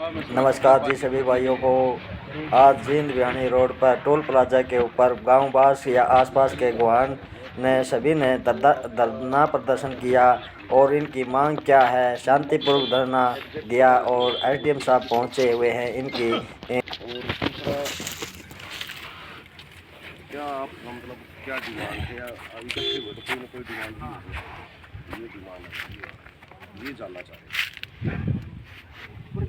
नमस्कार जी सभी भाइयों को। आज जींद बिहानी रोड पर टोल प्लाजा के ऊपर गांव वास या आसपास के गुआन ने सभी ने धरना प्रदर्शन किया और इनकी मांग क्या है, शांतिपूर्वक धरना दिया और एसडीएम साहब पहुंचे हुए हैं। इनकी और दूसरा क्या आप मतलब क्या डिमांड है? अभी इकट्ठे हुए तो कोई ना कोई डिमांड भी है, ये डिमांड है, ये जानना चाह रहे हैं। जो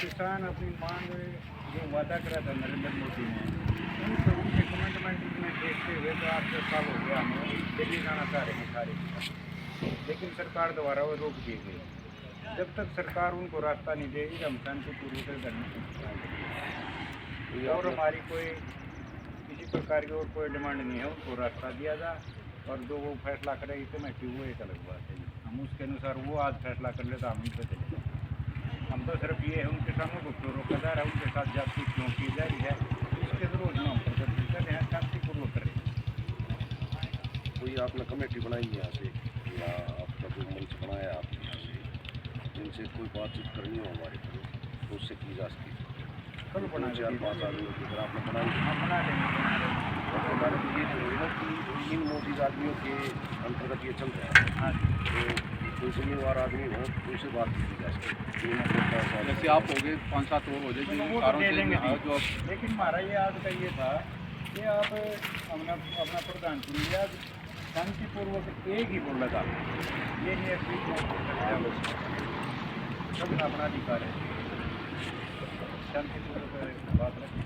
किसान अपनी मांग जो वादा करा था नरेंद्र मोदी ने, उन सभी के कमेंटमेंट में देखते हुए तो आप 10 साल हो गया हमें दिल्ली जाना चाह रहे हैं सारे, लेकिन सरकार द्वारा वो रोक दी गई। जब तक सरकार उनको रास्ता नहीं देगी हम शांतिपूर्वक धरना और हमारी कोई किसी प्रकार की और कोई डिमांड नहीं है, उनको रास्ता दिया जाए और जो वो फैसला करेगी तो मैं क्यों, वो एक अलग बात है। हम उसके अनुसार वो आज फैसला कर ले तो हम ही पे चले जाए। हम तो सिर्फ ये है उन किसानों को क्यों रोका जा रहा है, उनके साथ जाति क्यों की जा रही है, इसके जरूर में हम प्रदर्शन कर रहे हैं, शांतिपूर्वक कर रहे हैं। कोई आपने कमेटी बनाई है यहाँ से या आपका जो मंच बनाया आपने यहाँ से, जिनसे कोई बातचीत करनी हो हमारे को तो उससे की जा सकती है? कल बना 4-5 आदमियों की अगर आपने बनाई हम बना देंगे। ये जो है ना कि इन मोदी आदमियों के अंतर्गत ये चल रहा है। हाँ, तो कोई जिम्मेवार आदमी हो तो उसे बात की जा सकती है। जैसे आप हो गए 5-7 और हो जाए जिन वो कारों दे से देंगे जो लेकिन हमारा ये आज का ये था कि आप अपना प्रधान चुन लिया, शांतिपूर्वक एक ही बोल लगा, ये नहीं है सबका अपना अधिकार है, शांतिपूर्वक बात रखें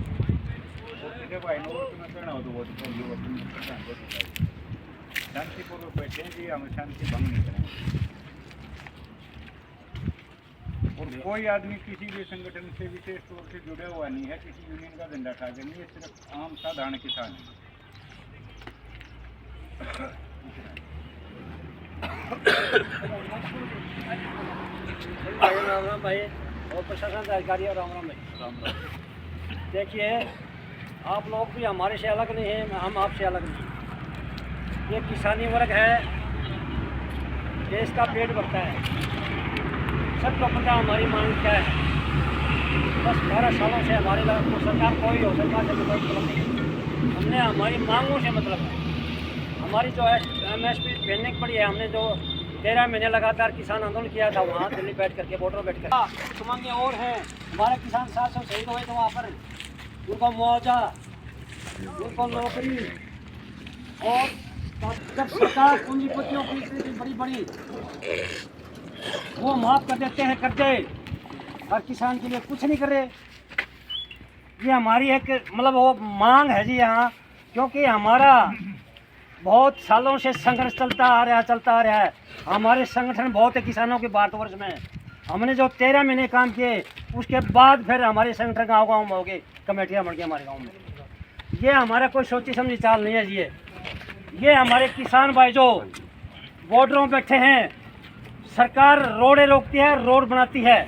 और किसी को आइनोवर में करना हो तो वो प्रधान को दिखाए, शांतिपूर्वक बैठे कि हम शांति भंग नहीं करें। और कोई आदमी किसी भी संगठन से विशेष तौर से जुड़ा हुआ नहीं है, किसी यूनियन का झंडा उठा के नहीं, ये सिर्फ आम साधारण किसान है। राम राम भाई और प्रशासन अधिकारी और राम राम भाई। देखिए, आप लोग भी हमारे से अलग नहीं हैं, हम आपसे अलग नहीं हैं। ये किसानी वर्ग है, देश का पेट भरता है, सबको पता हमारी मांग क्या है। बस 12 सालों से हमारे को सरकार कोई हो, सरकार से कोई मतलब नहीं, हमने हमारी मांगों से मतलब है। हमारी जो है MSP भेजने की पड़ी है, हमने जो 13 महीने लगातार किसान आंदोलन किया था वहाँ दिल्ली बैठ करके, बॉर्डर बैठ कर कुछ मांगे और हैं। हमारे किसान 700 शहीद हुए थे वहाँ पर, उनको मुआवजा, उनको नौकरी, और जब सरकार पूंजीपतियों की इतनी बड़ी बड़ी वो माफ़ कर देते हैं कर्जे, और किसान के लिए कुछ नहीं कर रहे। ये हमारी एक मतलब वो मांग है जी यहाँ, क्योंकि हमारा बहुत सालों से संघर्ष चलता आ रहा है। हमारे संगठन बहुत है किसानों के भारतवर्ष में। हमने जो 13 महीने काम किए, उसके बाद फिर हमारे संगठन गाँव गाँव में हो गए, कमेटियाँ बन गई हमारे गाँव में। ये हमारा कोई सोची समझी चाल नहीं है जी। ये हमारे किसान भाई जो बॉर्डरों में बैठे हैं, सरकार रोडें रोकती है, रोड बनाती है,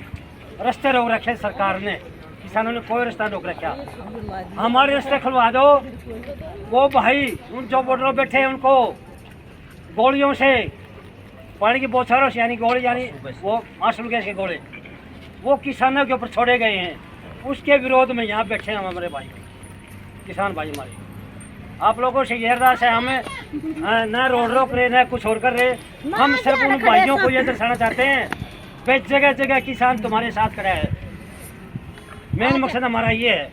रास्ते रोक रखे सरकार ने, किसानों ने कोई रास्ता रोक रखा। हमारे रास्ते खुलवा दो। वो भाई उन जो बॉर्डरों में बैठे हैं उनको गोलियों से, पानी की बौछारों से, यानी गोली यानी वो मास्टर गैस के गोले, वो किसानों के ऊपर छोड़े गए हैं। उसके विरोध में यहाँ बैठे हैं हमारे भाई, किसान भाई हमारे। आप लोगों से ये अरदास है, हमें न रोड रोक रहे न कुछ और कर रहे, हम सिर्फ उन भाइयों को ये दर्शाना चाहते हैं भाई जगह जगह किसान तुम्हारे साथ खड़ा है। मेन मकसद हमारा ये है,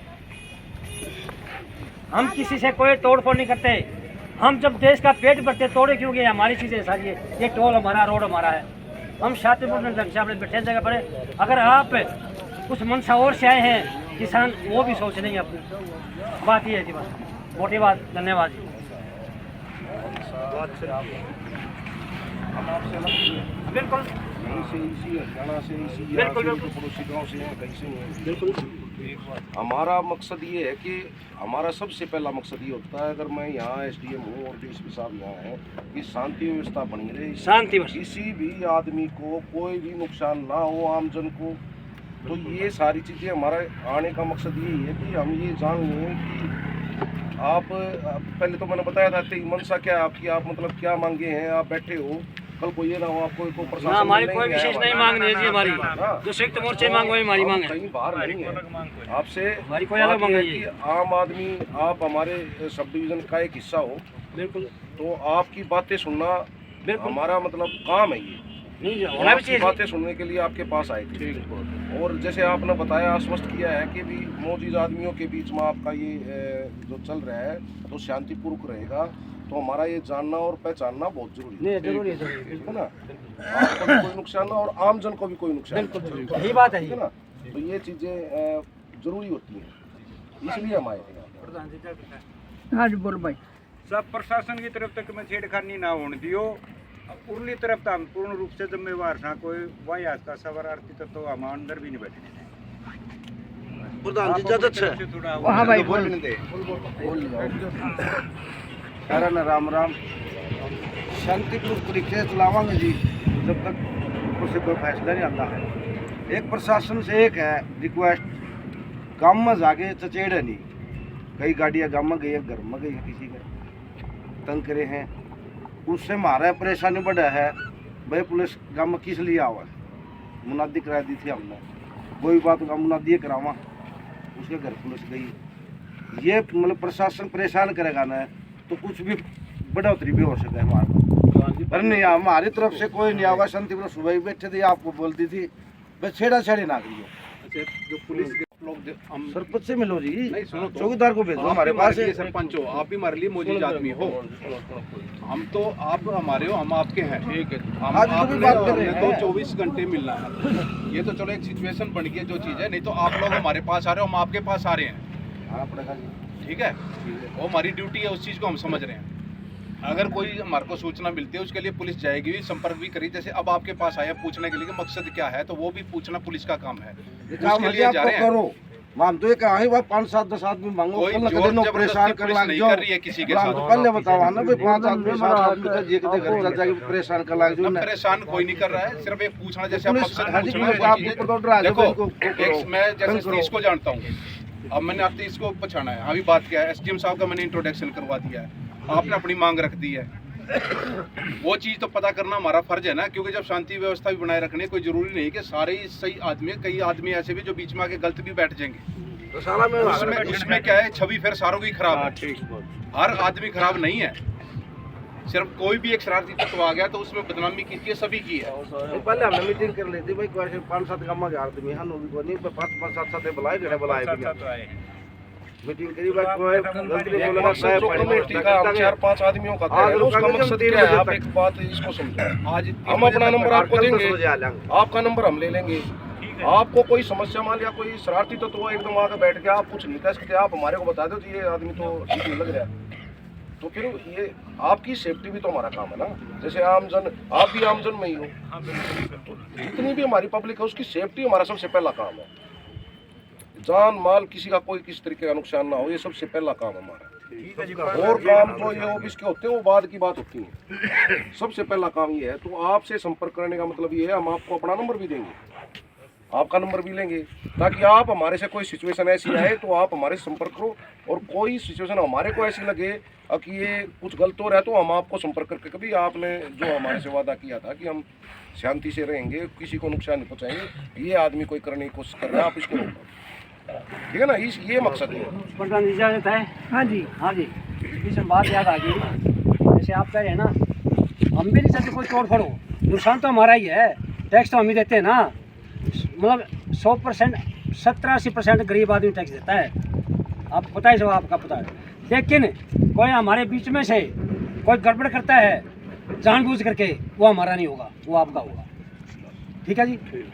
हम किसी से कोई तोड़फोड़ नहीं करते। हम जब देश का पेट भरते तोड़े क्यों गए? हमारी चीज़ें सारी है, ये टोल हमारा, रोड हमारा है। हम शांतिपूर्ण ढंग से अपने बैठे जगह पर। अगर आप कुछ मनसा और से आए हैं किसान, वो भी सोच लेंगे अपनी बात। ये है जी, बस मोटी बात। धन्यवाद जी। बिल्कुल इसी हरियाणा से, इसी बिल्कुल पड़ोसी गाँव से, कहीं से बिल्कुल। हमारा मकसद ये है कि हमारा सबसे पहला मकसद ये होता है, अगर मैं यहाँ SDM हूँ और DSP साहब यहाँ हैं, कि शांति व्यवस्था बनी रहे, शांति, किसी भी आदमी को कोई भी नुकसान ना हो, आमजन को। तो ये सारी चीज़ें हमारा आने का मकसद यही है कि हम ये जान लें कि आप पहले तो मैंने बताया था तेरी मंशा क्या है आपकी, आप मतलब क्या मांगे हैं, आप बैठे हो, कल को ये ना हो आपको कोई प्रशासन ना हमारी नहीं कोई आया विशेष नहीं हमारे मांग नहीं है जी हमारी, हाँ। जो संयुक्त मोर्चे मांग वही हमारी मांग है, कहीं बाहर नहीं है आपसे। हमारी कोई अलग बात मांग ये है नहीं कि है। आम आदमी आप हमारे सब डिवीजन का एक हिस्सा हो, बिल्कुल तो आपकी बातें सुनना बिल्कुल हमारा मतलब काम है ये। नहीं तो होना भी आपकी चाहिए। बातें सुनने के लिए आपके पास आए थे, और जैसे आपने बताया आश्वस्त किया है कि भी मौजूद आदमियों के बीच में आपका ये जो चल रहा है तो शांतिपूर्वक रहेगा, तो हमारा ये जानना और पहचानना बहुत जरूरी है। नहीं जरूरी है, जरूरी ठीक है ना, आपको भी कोई नुकसान ना और आम जन को भी कोई नुकसान ना। बिल्कुल यही बात है ठीक जी। है ना, तो ये चीज़ें जरूरी होती हैं, इसलिए हम आए थे यहाँ पे। हाँ जी बोलो भाई। सब प्रशासन की तरफ तक में छेड़खानी ना होने दियो, उरली तरफ तो हम पूर्ण रूप से जिम्मेवार था, कोई वही आज का शरणार्थी तो हम अंदर भी नहीं बैठने दें। प्रधान जी आप अपनी तरफ से थोड़ा हाँ भाई बोल। सारा ना राम राम शांतिपूर्वक तरीके से चलावांगे जी, जब तक उससे कोई फैसला नहीं आता है। एक प्रशासन से एक है रिक्वेस्ट, गाँव में जाके चचेड़ है नहीं, कई गाड़ियाँ गाँव में गई है, घर में गई है, किसी के तंग करे हैं, उससे हमारा परेशानी बढ़ा है। भाई पुलिस गाँव में किस लिए आवा, मुनादी करा दी थी हमने, कोई बात का मुनादी करावा, उसके घर पुलिस गई। ये मतलब प्रशासन परेशान करेगा ना तो कुछ भी बढ़ोतरी भी हो सके हमारा, पर नहीं हमारी तरफ से कोई नहीं आवा। शांति पर सुबह ही बैठे थे, आपको बोलती थी बस छेड़ा छेड़ी ना करियो। जो पुलिस के लोग हम सरपंच से मिलो जी, नहीं सुनो तो, चौकीदार को भेजो आप हमारे भी पास हमारे लिए है। सरपंच हो, आप भी हमारे लिए मौजूद आदमी हो, हम तो आप हमारे हो, हम आपके हैं। ठीक है, हम आज तो भी बात कर रहे आपने हैं। तो 24 घंटे मिलना है, ये तो चलो एक सिचुएशन बन गई है जो चीज़ है, नहीं तो आप लोग हमारे पास आ रहे हो, हम आपके पास आ रहे हैं। हाँ पड़ेगा जी। ठीक है, वो हमारी ड्यूटी है, उस चीज़ को हम समझ रहे हैं। अगर कोई हमारे को सूचना मिलती है उसके लिए पुलिस जाएगी भी, संपर्क भी करी, जैसे अब आपके पास आया पूछने के लिए कि मकसद क्या है, तो वो भी पूछना पुलिस का काम है, ये काम उसके है लिए जा आपको रहे हैं। करो। हम तो ये कहा है भाई 5-7-10 आदमी मांगो, कोई कल जोर लगे नो जबरदस्ती परेशान कर पुलिस लाग नहीं जाओ। कर रही है किसी के हम साथ। तो पहले बताओ ना भाई 5 आदमी 7 आदमी का जे के घर चल जाके परेशान कर लाग अब जाओ। परेशान कोई नहीं कर रहा है, सिर्फ एक पूछना, जैसे आप पुलिस मकसद हाजी पूछना पुलिस है, आपके कोई ऊपर तो डरा चीज़। देखो देखो एक मैं जैसे तीस को जानता हूँ, अब मैंने आप 30 को पछाना है, अभी बात क्या है, एसडीएम साहब का मैंने इंट्रोडक्शन करवा दिया है, आपने अपनी मांग रख दी है, वो चीज़ तो पता करना हमारा फर्ज है ना, क्योंकि जब शांति व्यवस्था भी बनाए रखनी है, कोई जरूरी नहीं कि सारे ही सही आदमी है, कई आदमी ऐसे भी जो बीच में आके गलत भी बैठ जाएंगे, तो साला में उसमें क्या है, छवि फिर सारों की खराब है। हर आदमी खराब नहीं है, सिर्फ कोई भी एक शरारती तत्व आ गया तो उसमें बदनामी की है, सभी की है। पहले हमने मीटिंग कर ली थी भाई, कोई 5-7 गांव के आदमी हैं, को नहीं 5-7 बुलाए गए बुलाए मीटिंग करी भाई, कोई गलती नहीं बोला मकसद जो कमेटी का हम 4-5 आदमियों का तय है, उसका मकसद क्या है, आप एक बात इसको समझो। आज हम अपना नंबर आपको देंगे, आपका नंबर हम ले लेंगे। आपको कोई समस्या मान लिया कोई शरारती तो एकदम आके बैठ के आप कुछ नहीं कह सकते, आप हमारे को बता दो कि ये आदमी तो ठीक नहीं लग रहा है, तो फिर ये आपकी सेफ्टी भी तो हमारा काम है ना। जैसे आमजन, आप भी आमजन में ही हो, तो जितनी भी हमारी पब्लिक है उसकी सेफ्टी हमारा सबसे पहला काम है। जान माल किसी का कोई किसी तरीके का नुकसान ना हो, ये सबसे पहला काम हमारा। और काम जो ये ऑफिस के होते हैं वो बाद की बात होती है, सबसे पहला काम ये है। तो आपसे संपर्क करने का मतलब ये है, हम आपको अपना नंबर भी देंगे, आपका नंबर भी लेंगे, ताकि आप हमारे से कोई सिचुएशन ऐसी आए तो आप हमारे से संपर्क करो, और कोई सिचुएशन हमारे को ऐसी लगे कि ये कुछ गलत हो रहा है तो हम आपको संपर्क करके, कभी आपने जो हमारे से वादा किया था कि हम शांति से रहेंगे, किसी को नुकसान नहीं पहुँचाएंगे, ये आदमी कोई करने की कोशिश कर रहा है, आप इसको रोको, ठीक है ना, ये मकसद है। प्रधान जी इजाजत है। हाँ जी हाँ जी, इसमें बात याद आ गई, जैसे आप कह रहे हैं ना, हम भी नहीं चाहते कोई तोड़ फोड़ हो, नुकसान तो हमारा ही है, टैक्स तो हम ही देते हैं ना, मतलब 100% 70-80% गरीब आदमी टैक्स देता है, आपको पता है, सब आपका पता है। लेकिन कोई हमारे बीच में से कोई गड़बड़ करता है जानबूझ करके, वो हमारा नहीं होगा, वो आपका होगा, ठीक है जी।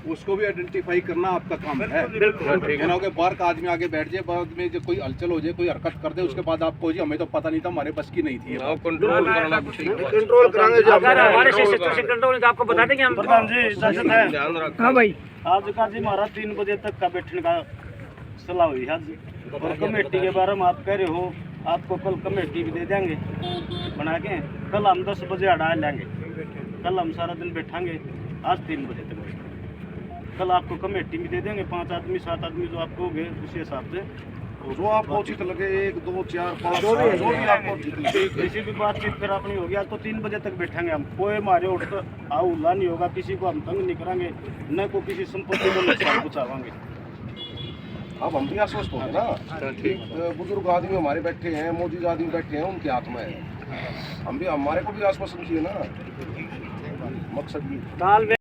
उसको भी आइडेंटिफाई करना आपका काम है। ठीक है ना, कि बाहर का आदमी आगे बैठ जाए, बाद में जो कोई हलचल हो जाए, कोई हरकत कर दे, उसके बाद आपको जी हमें तो पता नहीं था, हमारे बस की नहीं थी। कंट्रोल कराएंगे अगर हमारे से सिचुएशन कंट्रोल नहीं तो आपको बता देंगे हम। प्रधान जी इजाजत है। हाँ भाई आज का जी हमारा 3 बजे तक का बैठने का सलाह हुई है जी, और कमेटी के बारे में आप कह रहे हो, आपको कल कमेटी भी दे देंगे बना के, कल हम 10 बजे हटा लेंगे, कल हम सारा दिन बैठांगे, आज 3 बजे तक, कल आपको कमेटी भी दे देंगे, 5 आदमी 7 आदमी जो आपको हो गए उसी हिसाब से, जो आपको उचित लगे 1 2 4 5 जो भी 7 जो भी आपको उचित लगे। किसी भी बातचीत फिर अपनी होगी। आज तो 3 बजे तक बैठेंगे हम, कोई हमारे उठ हल्ला नहीं होगा, किसी को हम तंग नहीं करेंगे, न को किसी संपत्ति को नुकसान पहुंचाएंगे। अब हम भी आश्वस्त हो गए ना। ठीक बुजुर्ग आदमी हमारे बैठे हैं, मोदी आदमी बैठे हैं, उनके हाथ में है। हम भी हमारे को भी आश्वासन चाहिए ना, मकसद ये।